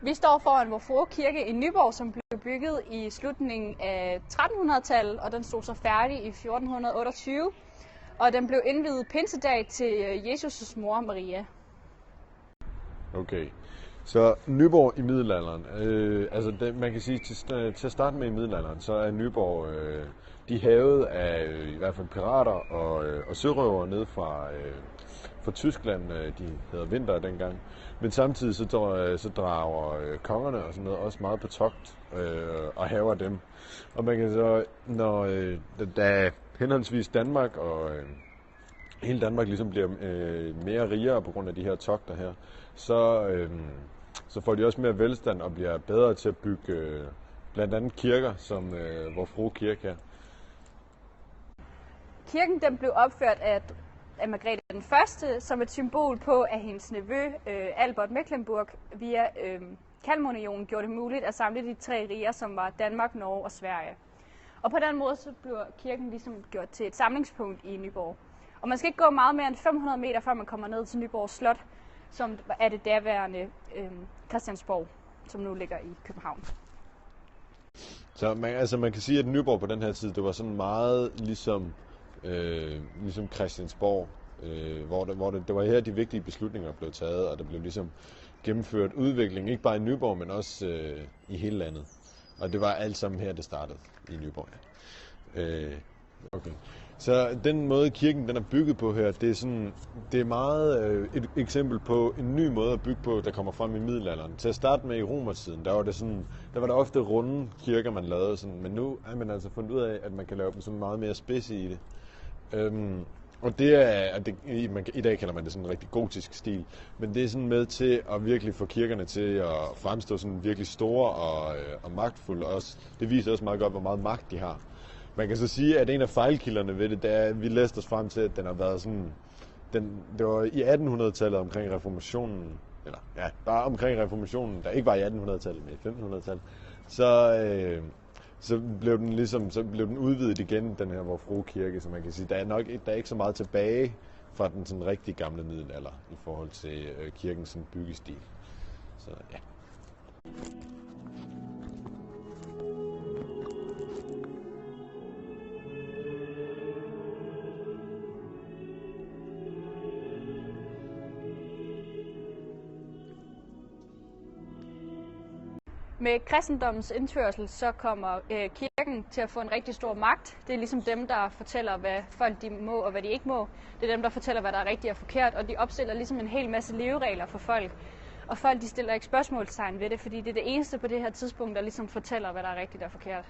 Vi står foran Vor Frue Kirke i Nyborg, som blev bygget i slutningen af 1300-tallet, og den stod så færdig i 1428. Og den blev indviet pinsedag til Jesus' mor Maria. Okay, så Nyborg i middelalderen. Man kan sige, til at starte med i middelalderen, så er Nyborg de havet af i hvert fald pirater og sørøvere ned fra Tyskland. De hedder Vinter dengang. Men samtidig så drager kongerne og sådan noget også meget på togt og haver dem. Og man kan så, når da henholdsvis Danmark og hele Danmark ligesom bliver mere rigere på grund af de her togter her, så får de også mere velstand og bliver bedre til at bygge blandt andet kirker, som Vor Frue Kirke her. Kirken den blev opført af Margrethe den Første som et symbol på, at hendes nevø Albert Mecklenburg via Kalmarunionen gjorde det muligt at samle de tre riger, som var Danmark, Norge og Sverige. Og på den måde så bliver kirken ligesom gjort til et samlingspunkt i Nyborg. Og man skal ikke gå meget mere end 500 meter, før man kommer ned til Nyborg Slot, som er det daværende Christiansborg, som nu ligger i København. Så man kan sige, at Nyborg på den her tid, det var sådan meget ligesom Christiansborg, hvor det var her, de vigtige beslutninger blev taget, og der blev ligesom gennemført udvikling, ikke bare i Nyborg, men også i hele landet. Og det var alt sammen her, det startede i Nyborg. Ja. Okay. Så den måde, kirken den er bygget på her, det er meget et eksempel på en ny måde at bygge på, der kommer frem i middelalderen. Til at starte med i romertiden, der var der ofte runde kirker, man lavede sådan, men nu har man altså fundet ud af, at man kan lave dem sådan meget mere spidse i det. Og i dag kalder man det sådan en rigtig gotisk stil, men det er sådan med til at virkelig få kirkerne til at fremstå sådan virkelig store og magtfulde også. Det viser også meget godt, hvor meget magt de har. Man kan så sige, at en af fejlkilderne ved det, er, at vi læste os frem til, at den har været sådan, det var i 1800-tallet omkring reformationen, bare omkring reformationen, der ikke var i 1800-tallet, men i 1500-tallet, så blev den udvidet igen, den her Vor Frue Kirke, så man kan sige, der er ikke så meget tilbage fra den sådan rigtig gamle middelalder i forhold til kirkens sådan byggestil. Så ja. Med kristendommens indførsel så kommer kirken til at få en rigtig stor magt. Det er ligesom dem, der fortæller, hvad folk de må og hvad de ikke må. Det er dem, der fortæller, hvad der er rigtigt og forkert, og de opstiller ligesom en hel masse leveregler for folk. Og folk de stiller ikke spørgsmålstegn ved det, fordi det er det eneste på det her tidspunkt, der ligesom fortæller, hvad der er rigtigt og forkert.